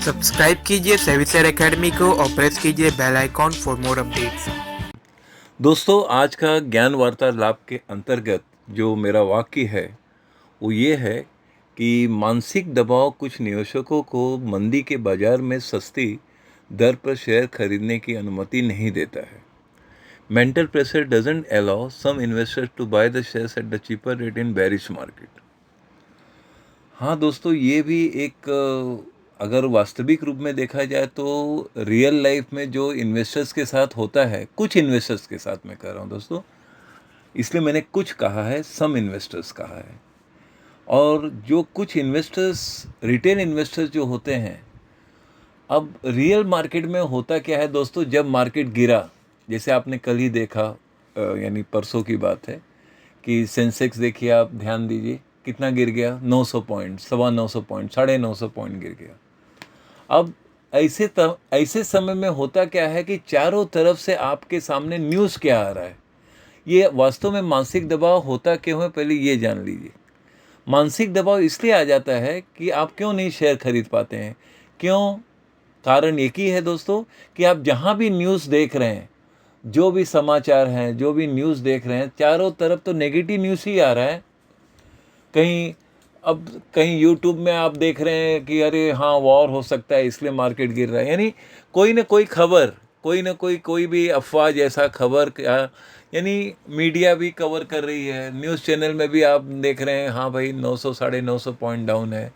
Subscribe कीजिए सेविसर academy को और प्रेस कीजिए bell icon for more updates. दोस्तों, आज का ज्ञान वार्तालाप के अंतर्गत जो मेरा वाक्य है वो ये है कि मानसिक दबाव कुछ निवेशकों को मंदी के बाजार में सस्ती दर पर शेयर खरीदने की अनुमति नहीं देता है। Mental pressure doesn't allow some investors to buy the shares at the cheaper rate in bearish market. हाँ दोस्तों, ये भी एक अगर वास्तविक रूप में देखा जाए तो रियल लाइफ में जो इन्वेस्टर्स के साथ होता है, कुछ इन्वेस्टर्स के साथ मैं कह रहा हूँ दोस्तों, इसलिए मैंने कुछ कहा है, सम इन्वेस्टर्स कहा है। और जो कुछ इन्वेस्टर्स, रिटेल इन्वेस्टर्स जो होते हैं, अब रियल मार्केट में होता क्या है दोस्तों, जब मार्केट गिरा, जैसे आपने कल ही देखा, यानी परसों की बात है कि सेंसेक्स देखिए, आप ध्यान दीजिए कितना गिर गया, 900 पॉइंट, 950 पॉइंट, 950 पॉइंट गिर गया। अब ऐसे समय में होता क्या है कि चारों तरफ से आपके सामने न्यूज़ क्या आ रहा है। ये वास्तव में मानसिक दबाव होता क्यों है, पहले ये जान लीजिए। मानसिक दबाव इसलिए आ जाता है कि आप क्यों नहीं शेयर खरीद पाते हैं। क्यों? कारण एक ही है दोस्तों कि आप जहाँ भी न्यूज़ देख रहे हैं, जो भी समाचार हैं, जो भी न्यूज़ देख रहे हैं, चारों तरफ तो नेगेटिव न्यूज़ ही आ रहा है। कहीं यूट्यूब में आप देख रहे हैं कि अरे हाँ, वॉर हो सकता है इसलिए मार्केट गिर रहा है। यानी कोई ना कोई खबर, कोई भी अफवाह जैसा खबर, यानी मीडिया भी कवर कर रही है। न्यूज़ चैनल में भी आप देख रहे हैं, हाँ भाई 900 950 पॉइंट डाउन है।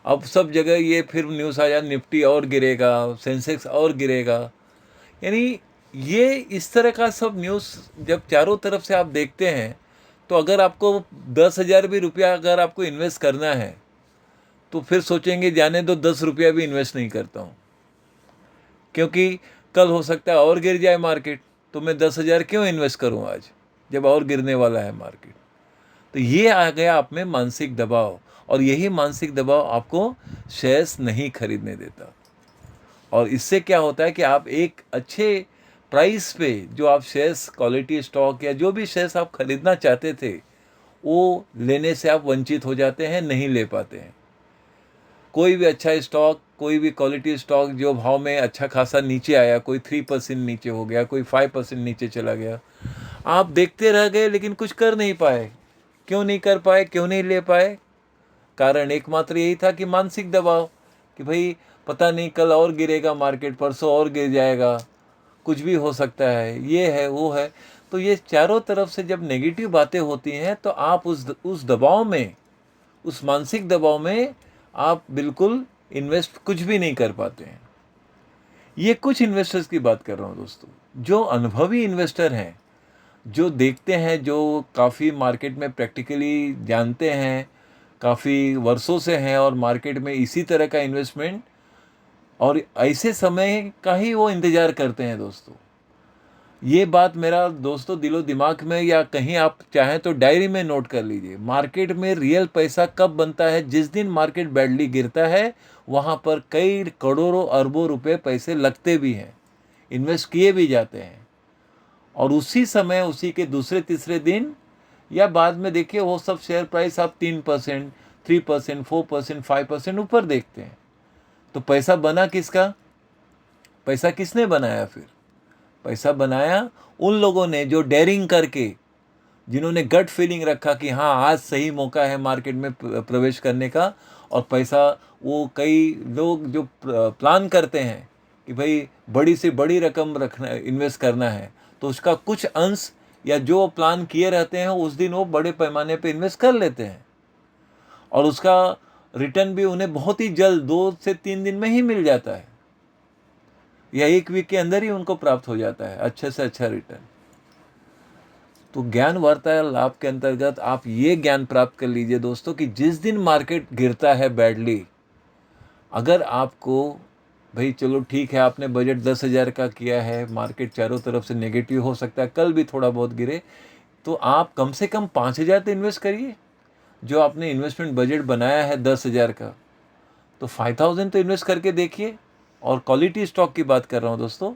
अब सब जगह ये फिर न्यूज़ आ जाए, निफ्टी और गिरेगा, सेंसेक्स और गिरेगा। यानी ये इस तरह का सब न्यूज़ जब चारों तरफ से आप देखते हैं, तो अगर आपको 10,000 भी रुपया अगर आपको इन्वेस्ट करना है, तो फिर सोचेंगे जाने दो, 10 रुपया भी इन्वेस्ट नहीं करता हूँ, क्योंकि कल हो सकता है और गिर जाए मार्केट, तो मैं 10,000 क्यों इन्वेस्ट करूँ आज, जब और गिरने वाला है मार्केट। तो ये आ गया आप में मानसिक दबाव, और यही मानसिक दबाव आपको शेयर्स नहीं खरीदने देता। और इससे क्या होता है कि आप एक अच्छे प्राइस पे जो आप शेयर्स, क्वालिटी स्टॉक या जो भी शेयर्स आप खरीदना चाहते थे, वो लेने से आप वंचित हो जाते हैं, नहीं ले पाते हैं। कोई भी अच्छा स्टॉक, कोई भी क्वालिटी स्टॉक जो भाव में अच्छा खासा नीचे आया, कोई 3% नीचे हो गया, कोई 5% नीचे चला गया, आप देखते रह गए लेकिन कुछ कर नहीं पाए। क्यों नहीं कर पाए, क्यों नहीं ले पाए? कारण एकमात्र यही था कि मानसिक दबाव, कि भाई पता नहीं कल और गिरेगा मार्केट, परसों और गिर जाएगा, कुछ भी हो सकता है, ये है वो है। तो ये चारों तरफ से जब नेगेटिव बातें होती हैं, तो आप उस दबाव में, उस मानसिक दबाव में आप बिल्कुल इन्वेस्ट कुछ भी नहीं कर पाते हैं। ये कुछ इन्वेस्टर्स की बात कर रहा हूँ दोस्तों, जो अनुभवी इन्वेस्टर हैं, जो देखते हैं, जो काफ़ी मार्केट में प्रैक्टिकली जानते हैं, काफ़ी वर्षों से हैं और मार्केट में इसी तरह का इन्वेस्टमेंट और ऐसे समय का ही वो इंतज़ार करते हैं दोस्तों। ये बात मेरा दोस्तों दिलो दिमाग में, या कहीं आप चाहें तो डायरी में नोट कर लीजिए। मार्केट में रियल पैसा कब बनता है? जिस दिन मार्केट बैडली गिरता है, वहाँ पर कई करोड़ों अरबों रुपए पैसे लगते भी हैं, इन्वेस्ट किए भी जाते हैं, और उसी समय, उसी के दूसरे तीसरे दिन या बाद में देखिए, वो सब शेयर प्राइस आप 3%, 3%, 4%, 5% ऊपर देखते हैं। तो पैसा बना किसका? पैसा किसने बनाया फिर? पैसा बनाया उन लोगों ने जो डेयरिंग करके, जिन्होंने गट फीलिंग रखा कि हाँ, आज सही मौका है मार्केट में प्रवेश करने का, और पैसा, वो कई लोग जो प्लान करते हैं कि भाई बड़ी से बड़ी रकम रखना, इन्वेस्ट करना है, तो उसका कुछ अंश या जो प्लान किए रहते हैं उस दिन वो बड़े पैमाने पे इन्वेस्ट कर लेते हैं, और उसका रिटर्न भी उन्हें बहुत ही जल्द 2 से 3 दिन में ही मिल जाता है, या 1 वीक के अंदर ही उनको प्राप्त हो जाता है अच्छे से अच्छा रिटर्न। तो ज्ञान वार्तालाप के अंतर्गत आप ये ज्ञान प्राप्त कर लीजिए दोस्तों कि जिस दिन मार्केट गिरता है बैडली, अगर आपको, भाई चलो ठीक है, आपने बजट 10,000 का किया है, मार्केट चारों तरफ से नेगेटिव हो सकता है, कल भी थोड़ा बहुत गिरे, तो आप कम से कम 5,000 तो इन्वेस्ट करिए। जो आपने इन्वेस्टमेंट बजट बनाया है 10,000 का, तो 5,000 तो इन्वेस्ट करके देखिए। और क्वालिटी स्टॉक की बात कर रहा हूँ दोस्तों,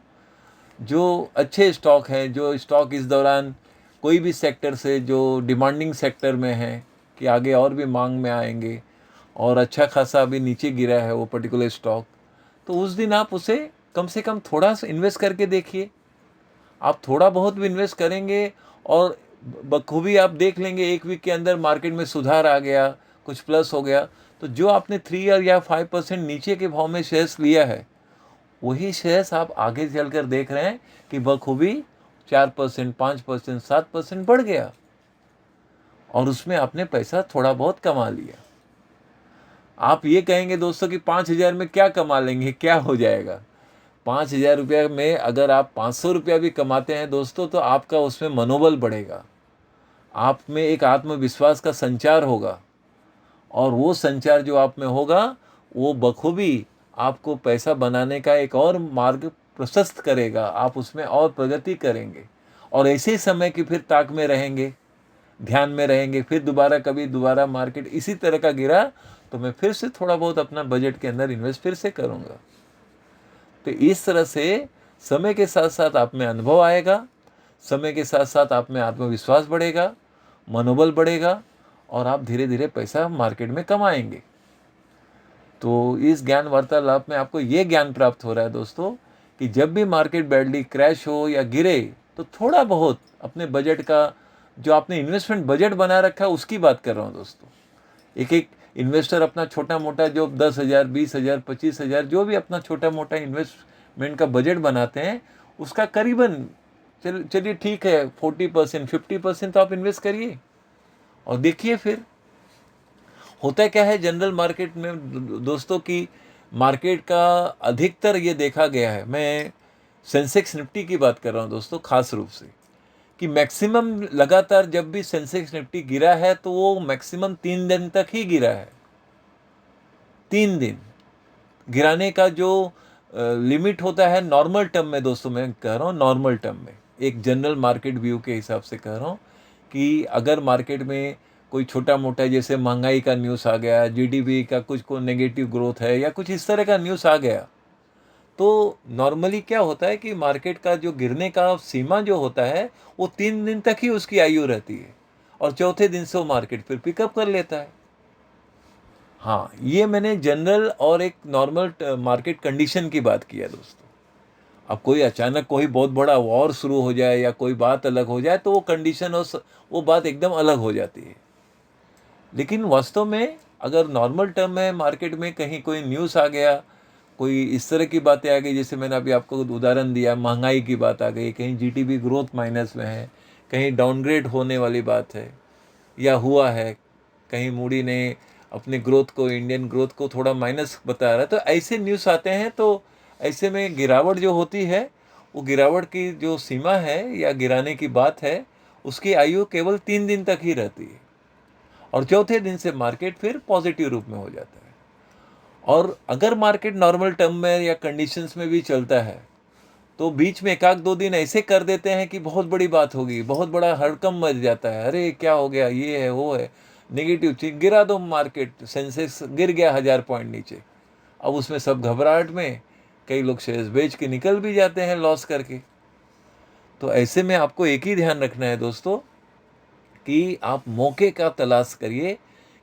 जो अच्छे स्टॉक हैं, जो स्टॉक इस दौरान कोई भी सेक्टर से, जो डिमांडिंग सेक्टर में है कि आगे और भी मांग में आएंगे, और अच्छा खासा अभी नीचे गिरा है वो पर्टिकुलर स्टॉक, तो उस दिन आप उसे कम से कम थोड़ा सा इन्वेस्ट करके देखिए। आप थोड़ा बहुत भी इन्वेस्ट करेंगे और बखूबी आप देख लेंगे 1 वीक के अंदर मार्केट में सुधार आ गया, कुछ प्लस हो गया, तो जो आपने 3 या 5% नीचे के भाव में शेयर्स लिया है, वही शेयर्स आप आगे चलकर देख रहे हैं कि बखूबी 4%, 5%, 7% बढ़ गया और उसमें आपने पैसा थोड़ा बहुत कमा लिया। आप ये कहेंगे दोस्तों कि 5,000 में क्या कमा लेंगे, क्या हो जाएगा? 5,000 रुपया में अगर आप 500 रुपया भी कमाते हैं दोस्तों, तो आपका उसमें मनोबल बढ़ेगा, आप में एक आत्मविश्वास का संचार होगा और वो संचार जो आप में होगा वो बखूबी आपको पैसा बनाने का एक और मार्ग प्रशस्त करेगा, आप उसमें और प्रगति करेंगे और ऐसे समय की फिर ताक में रहेंगे, ध्यान में रहेंगे। फिर दोबारा मार्केट इसी तरह का गिरा तो मैं फिर से थोड़ा बहुत अपना बजट के अंदर इन्वेस्ट फिर से करूँगा। तो इस तरह से समय के साथ साथ आप में अनुभव आएगा, समय के साथ साथ आप में आत्मविश्वास बढ़ेगा, मनोबल बढ़ेगा और आप धीरे धीरे पैसा मार्केट में कमाएंगे। तो इस ज्ञान वार्तालाप में आपको ये ज्ञान प्राप्त हो रहा है दोस्तों कि जब भी मार्केट बैडली क्रैश हो या गिरे तो थोड़ा बहुत अपने बजट का, जो आपने इन्वेस्टमेंट बजट बना रखा है उसकी बात कर रहा हूँ दोस्तों। एक इन्वेस्टर अपना छोटा मोटा जो 10,000, 20,000, 25,000 जो भी अपना छोटा मोटा इन्वेस्टमेंट का बजट बनाते हैं, उसका करीबन चलिए ठीक है 40%, 50% तो आप इन्वेस्ट करिए और देखिए फिर होता क्या है। जनरल मार्केट में दोस्तों की मार्केट का अधिकतर ये देखा गया है, मैं सेंसेक्स निफ्टी की बात कर रहा हूँ दोस्तों खास रूप से, कि मैक्सिमम लगातार जब भी सेंसेक्स निफ्टी गिरा है तो वो मैक्सिमम 3 दिन तक ही गिरा है। 3 दिन गिराने का जो लिमिट होता है नॉर्मल टर्म में दोस्तों, मैं कह रहा हूँ नॉर्मल टर्म में, एक जनरल मार्केट व्यू के हिसाब से कह रहा हूँ कि अगर मार्केट में कोई छोटा मोटा जैसे महंगाई का न्यूज़ आ गया, जीडीपी का कुछ को नेगेटिव ग्रोथ है या कुछ इस तरह का न्यूज़ आ गया, तो नॉर्मली क्या होता है कि मार्केट का जो गिरने का सीमा जो होता है वो 3 दिन तक ही उसकी आयु रहती है और चौथे दिन से वो मार्केट फिर पिकअप कर लेता है। हाँ, ये मैंने जनरल और एक नॉर्मल मार्केट कंडीशन की बात किया दोस्तों। अब कोई अचानक कोई बहुत बड़ा वॉर शुरू हो जाए या कोई बात अलग हो जाए तो वो कंडीशन और वो बात एकदम अलग हो जाती है। लेकिन वास्तव में अगर नॉर्मल टर्म में मार्केट में कहीं कोई न्यूज़ आ गया, कोई इस तरह की बातें आ गई, जैसे मैंने अभी आपको उदाहरण दिया, महंगाई की बात आ गई, कहीं जीडीपी ग्रोथ माइनस में है, कहीं डाउनग्रेड होने वाली बात है या हुआ है, कहीं मूडी ने अपने ग्रोथ को, इंडियन ग्रोथ को थोड़ा माइनस बता रहा है, तो ऐसे न्यूज़ आते हैं। तो ऐसे में गिरावट जो होती है, वो गिरावट की जो सीमा है या गिराने की बात है, उसकी आयु केवल 3 दिन तक ही रहती है और चौथे दिन से मार्केट फिर पॉजिटिव रूप में हो जाता है। और अगर मार्केट नॉर्मल टर्म में या कंडीशंस में भी चलता है तो बीच में 1-2 दिन ऐसे कर देते हैं कि बहुत बड़ी बात होगी, बहुत बड़ा हड़कंप मच जाता है, अरे क्या हो गया, ये है वो है, नेगेटिव चीज गिरा दो, मार्केट सेंसेक्स गिर गया 1000 पॉइंट नीचे। अब उसमें सब घबराहट में कई लोग शेयर्स बेच के निकल भी जाते हैं लॉस करके। तो ऐसे में आपको एक ही ध्यान रखना है दोस्तों कि आप मौके का तलाश करिए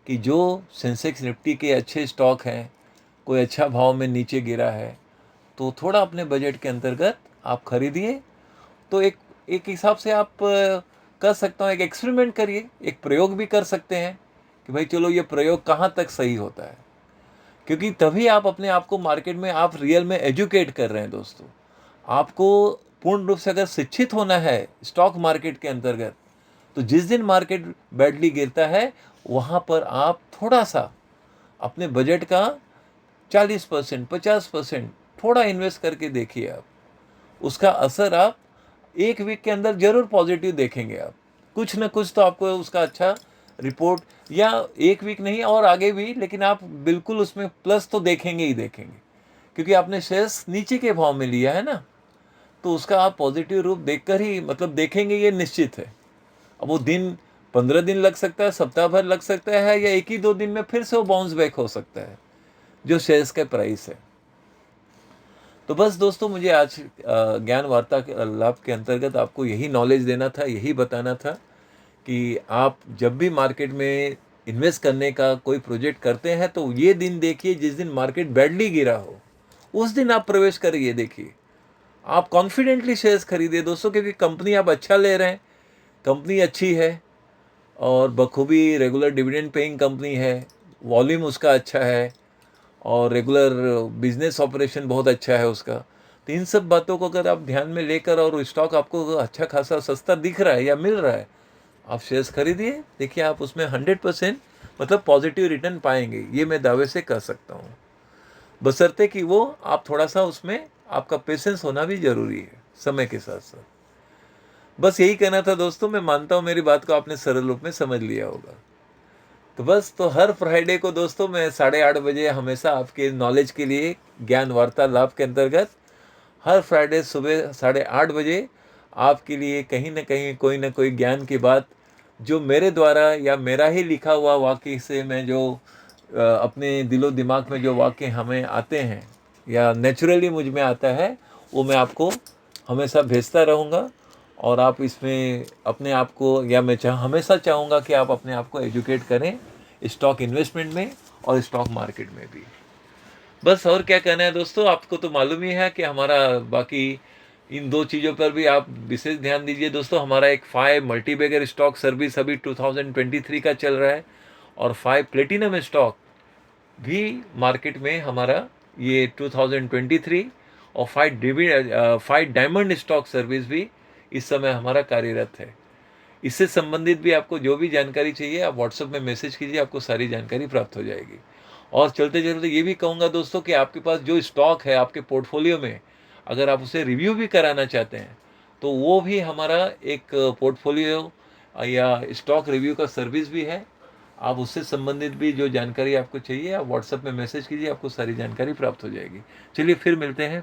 कि जो सेंसेक्स निफ्टी के अच्छे स्टॉक हैं, कोई अच्छा भाव में नीचे गिरा है, तो थोड़ा अपने बजट के अंतर्गत आप खरीदिए। तो एक एक हिसाब से आप कर सकता हूँ, एक एक्सपेरिमेंट करिए, एक प्रयोग भी कर सकते हैं कि भाई चलो ये प्रयोग कहाँ तक सही होता है, क्योंकि तभी आप अपने आप को मार्केट में आप रियल में एजुकेट कर रहे हैं दोस्तों। आपको पूर्ण रूप से अगर शिक्षित होना है स्टॉक मार्केट के अंतर्गत, तो जिस दिन मार्केट बैडली गिरता है वहाँ पर आप थोड़ा सा अपने बजट का 40%, 50% थोड़ा इन्वेस्ट करके देखिए। आप उसका असर आप 1 वीक के अंदर जरूर पॉजिटिव देखेंगे। आप कुछ ना कुछ तो आपको उसका अच्छा रिपोर्ट, या 1 वीक नहीं और आगे भी, लेकिन आप बिल्कुल उसमें प्लस तो देखेंगे ही देखेंगे, क्योंकि आपने शेयर्स नीचे के भाव में लिया है ना, तो उसका आप पॉजिटिव रूप देखकर ही मतलब देखेंगे, ये निश्चित है। अब वो दिन 15 दिन लग सकता है, सप्ताह भर लग सकता है, या 1 ही 2 दिन में फिर से वो बाउंस बैक हो सकता है जो शेयर्स का प्राइस है। तो बस दोस्तों, मुझे आज ज्ञान वार्ता के लाभ के अंतर्गत आपको यही नॉलेज देना था, यही बताना था कि आप जब भी मार्केट में इन्वेस्ट करने का कोई प्रोजेक्ट करते हैं तो ये दिन देखिए जिस दिन मार्केट बैडली गिरा हो, उस दिन आप प्रवेश करिए। देखिए, आप कॉन्फिडेंटली शेयर्स खरीदिए दोस्तों, क्योंकि कंपनी आप अच्छा ले रहे हैं, कंपनी अच्छी है और बखूबी रेगुलर डिविडेंड पेइंग कंपनी है, वॉल्यूम उसका अच्छा है और रेगुलर बिजनेस ऑपरेशन बहुत अच्छा है उसका। तो इन सब बातों को अगर आप ध्यान में लेकर और स्टॉक आपको अच्छा खासा सस्ता दिख रहा है या मिल रहा है, आप शेयर्स खरीदिए। देखिए, आप उसमें 100% मतलब पॉजिटिव रिटर्न पाएंगे, ये मैं दावे से कह सकता हूँ। बशर्ते कि वो आप थोड़ा सा उसमें आपका पेशेंस होना भी ज़रूरी है समय के साथ साथ। बस यही कहना था दोस्तों। मैं मानता हूँ मेरी बात को आपने सरल रूप में समझ लिया होगा। तो बस, तो हर फ्राइडे को दोस्तों मैं 8:30 बजे हमेशा आपके नॉलेज के लिए ज्ञान वार्तालाप के अंतर्गत हर फ्राइडे सुबह 8:30 बजे आपके लिए कहीं ना कोई ज्ञान की बात, जो मेरे द्वारा या मेरा ही लिखा हुआ वाक्य से मैं जो अपने दिलो दिमाग में जो वाक्य हमें आते हैं या नेचुरली मुझ में आता है, वो मैं आपको हमेशा भेजता रहूँगा। और आप इसमें अपने आप को, या मैं हमेशा चाहूँगा कि आप अपने आप को एजुकेट करें स्टॉक इन्वेस्टमेंट में और स्टॉक मार्केट में भी। बस, और क्या कहना है दोस्तों, आपको तो मालूम ही है कि हमारा बाकी इन दो चीज़ों पर भी आप विशेष ध्यान दीजिए दोस्तों। हमारा एक 5 मल्टीबैगर स्टॉक सर्विस अभी 2023 का चल रहा है और 5 प्लेटिनम स्टॉक भी मार्केट में हमारा ये 2023 और 5 डायमंड स्टॉक सर्विस भी इस समय हमारा कार्यरत है। इससे संबंधित भी आपको जो भी जानकारी चाहिए आप व्हाट्सएप में मैसेज कीजिए, आपको सारी जानकारी प्राप्त हो जाएगी। और चलते चलते ये भी कहूँगा दोस्तों कि आपके पास जो स्टॉक है आपके पोर्टफोलियो में, अगर आप उसे रिव्यू भी कराना चाहते हैं तो वो भी हमारा एक पोर्टफोलियो या स्टॉक रिव्यू का सर्विस भी है। आप उससे संबंधित भी जो जानकारी आपको चाहिए आप व्हाट्सएप में मैसेज कीजिए, आपको सारी जानकारी प्राप्त हो जाएगी। चलिए, फिर मिलते हैं।